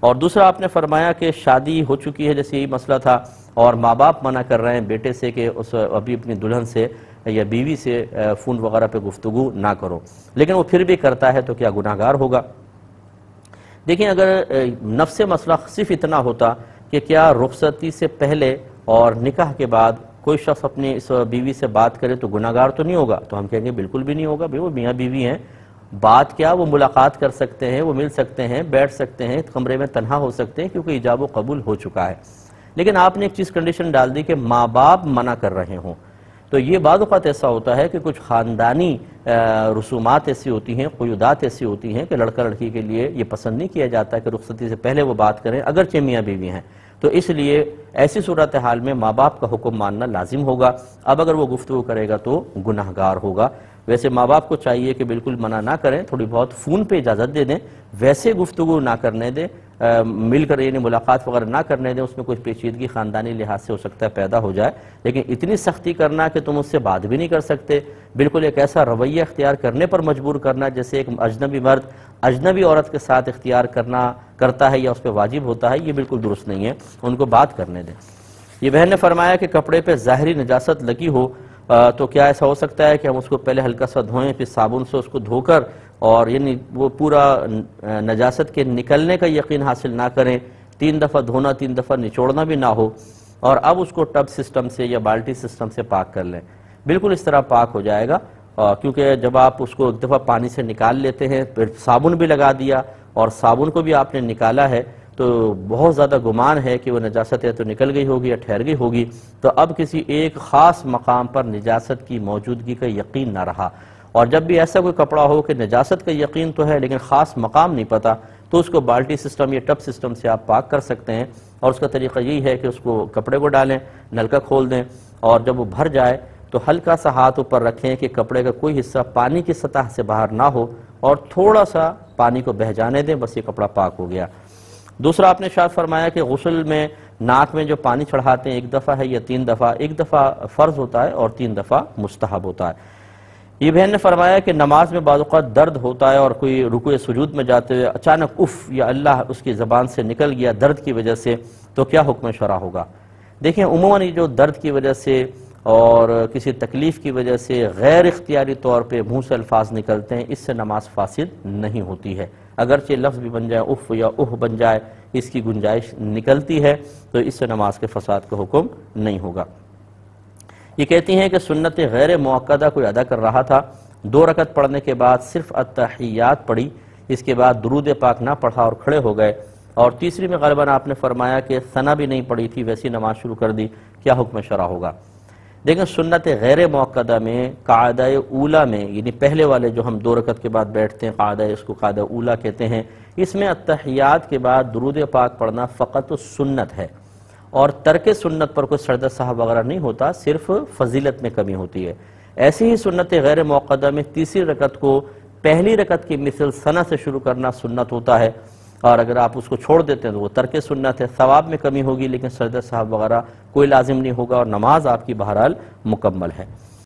اور دوسرا آپ نے فرمایا کہ شادی ہو چکی ہے، جیسے یہی مسئلہ تھا، اور ماں باپ منع کر رہے ہیں بیٹے سے کہ اس ابھی اپنی دلہن سے یا بیوی سے فون وغیرہ پہ گفتگو نہ کرو، لیکن وہ پھر بھی کرتا ہے تو کیا گناہگار ہوگا؟ دیکھیں، اگر نفس مسئلہ صرف اتنا ہوتا کہ کیا رخصتی سے پہلے اور نکاح کے بعد کوئی شخص اپنی اس بیوی سے بات کرے تو گناہگار تو نہیں ہوگا، تو ہم کہیں گے بالکل بھی نہیں ہوگا، وہ میاں بیوی ہیں، بات کیا وہ ملاقات کر سکتے ہیں، وہ مل سکتے ہیں، بیٹھ سکتے ہیں، کمرے میں تنہا ہو سکتے ہیں، کیونکہ ایجاب و قبول ہو چکا ہے۔ لیکن آپ نے ایک چیز کنڈیشن ڈال دی کہ ماں باپ منع کر رہے ہوں، تو یہ بعض اوقات ایسا ہوتا ہے کہ کچھ خاندانی رسومات ایسی ہوتی ہیں، قیودات ایسی ہوتی ہیں کہ لڑکا لڑکی کے لیے یہ پسند نہیں کیا جاتا کہ رخصتی سے پہلے وہ بات کریں، اگرچہ میاں بیوی ہیں، تو اس لیے ایسی صورتحال میں ماں باپ کا حکم ماننا لازم ہوگا۔ اب اگر وہ گفتگو کرے گا تو گناہگار ہوگا۔ ویسے ماں باپ کو چاہیے کہ بالکل منع نہ کریں، تھوڑی بہت فون پہ اجازت دے دیں، ویسے گفتگو نہ کرنے دیں، مل کر یعنی ملاقات وغیرہ نہ کرنے دیں، اس میں کچھ پیچیدگی خاندانی لحاظ سے ہو سکتا ہے پیدا ہو جائے، لیکن اتنی سختی کرنا کہ تم اس سے بات بھی نہیں کر سکتے، بالکل ایک ایسا رویہ اختیار کرنے پر مجبور کرنا جیسے ایک اجنبی مرد اجنبی عورت کے ساتھ اختیار کرتا ہے یا اس پہ واجب ہوتا ہے، یہ بالکل درست نہیں ہے، ان کو بات کرنے دیں۔ یہ بہن نے فرمایا کہ کپڑے پہ ظاہری نجاست لگی ہو تو کیا ایسا ہو سکتا ہے کہ ہم اس کو پہلے ہلکا سا دھوئیں، پھر صابن سے اس کو دھو کر، اور یعنی وہ پورا نجاست کے نکلنے کا یقین حاصل نہ کریں، 3 دفعہ دھونا 3 دفعہ نچوڑنا بھی نہ ہو، اور اب اس کو ٹب سسٹم سے یا بالٹی سسٹم سے پاک کر لیں؟ بالکل اس طرح پاک ہو جائے گا، کیونکہ جب آپ اس کو ایک دفعہ پانی سے نکال لیتے ہیں، پھر صابن بھی لگا دیا اور صابن کو بھی آپ نے نکالا ہے، تو بہت زیادہ گمان ہے کہ وہ نجاست ہے تو نکل گئی ہوگی یا ٹھہر گئی ہوگی، تو اب کسی ایک خاص مقام پر نجاست کی موجودگی کا یقین نہ رہا۔ اور جب بھی ایسا کوئی کپڑا ہو کہ نجاست کا یقین تو ہے لیکن خاص مقام نہیں پتا، تو اس کو بالٹی سسٹم یا ٹب سسٹم سے آپ پاک کر سکتے ہیں، اور اس کا طریقہ یہی ہے کہ اس کو کپڑے کو ڈالیں، نلکا کھول دیں، اور جب وہ بھر جائے تو ہلکا سا ہاتھ اوپر رکھیں کہ کپڑے کا کوئی حصہ پانی کی سطح سے باہر نہ ہو، اور تھوڑا سا پانی کو بہہ جانے دیں، بس یہ کپڑا پاک ہو گیا۔ دوسرا آپ نے ارشاد فرمایا کہ غسل میں ناک میں جو پانی چڑھاتے ہیں 1 دفعہ ہے یا 3 دفعہ؟ 1 دفعہ فرض ہوتا ہے اور 3 دفعہ مستحب ہوتا ہے۔ یہ بہن نے فرمایا کہ نماز میں بعض اوقات درد ہوتا ہے اور کوئی رکوع سجود میں جاتے ہوئے اچانک اف یا اللہ اس کی زبان سے نکل گیا درد کی وجہ سے، تو کیا حکم شرع ہوگا؟ دیکھیں، عموماً یہ جو درد کی وجہ سے اور کسی تکلیف کی وجہ سے غیر اختیاری طور پہ منہ سے الفاظ نکلتے ہیں، اس سے نماز فاسد نہیں ہوتی ہے، اگرچہ لفظ بھی بن جائے، اف یا اوہ بن جائے، اس کی گنجائش نکلتی ہے، تو اس سے نماز کے فساد کا حکم نہیں ہوگا۔ یہ کہتی ہیں کہ سنت غیر موقدہ کوئی ادا کر رہا تھا، 2 رکعت پڑھنے کے بعد صرف التحیات پڑھی، اس کے بعد درود پاک نہ پڑھا اور کھڑے ہو گئے، اور تیسری میں غالباً آپ نے فرمایا کہ ثنا بھی نہیں پڑھی تھی، ویسی نماز شروع کر دی، کیا حکم شرع ہوگا؟ دیکھیں، سنت غیر موقدہ میں قاعدہ اولا میں، یعنی پہلے والے جو ہم 2 رکعت کے بعد بیٹھتے ہیں، قاعدہ، اس کو قاعدہ اولا کہتے ہیں، اس میں التحیات کے بعد درود پاک پڑھنا فقط سنت ہے، اور ترک سنت پر کوئی سجدہ صاحب وغیرہ نہیں ہوتا، صرف فضیلت میں کمی ہوتی ہے۔ ایسی ہی سنت غیر موقدہ میں تیسری رکعت کو پہلی رکعت کی مثل ثنا سے شروع کرنا سنت ہوتا ہے، اور اگر آپ اس کو چھوڑ دیتے ہیں تو وہ ترک سنت ہے، ثواب میں کمی ہوگی لیکن سجدہ صاحب وغیرہ کوئی لازم نہیں ہوگا، اور نماز آپ کی بہرحال مکمل ہے۔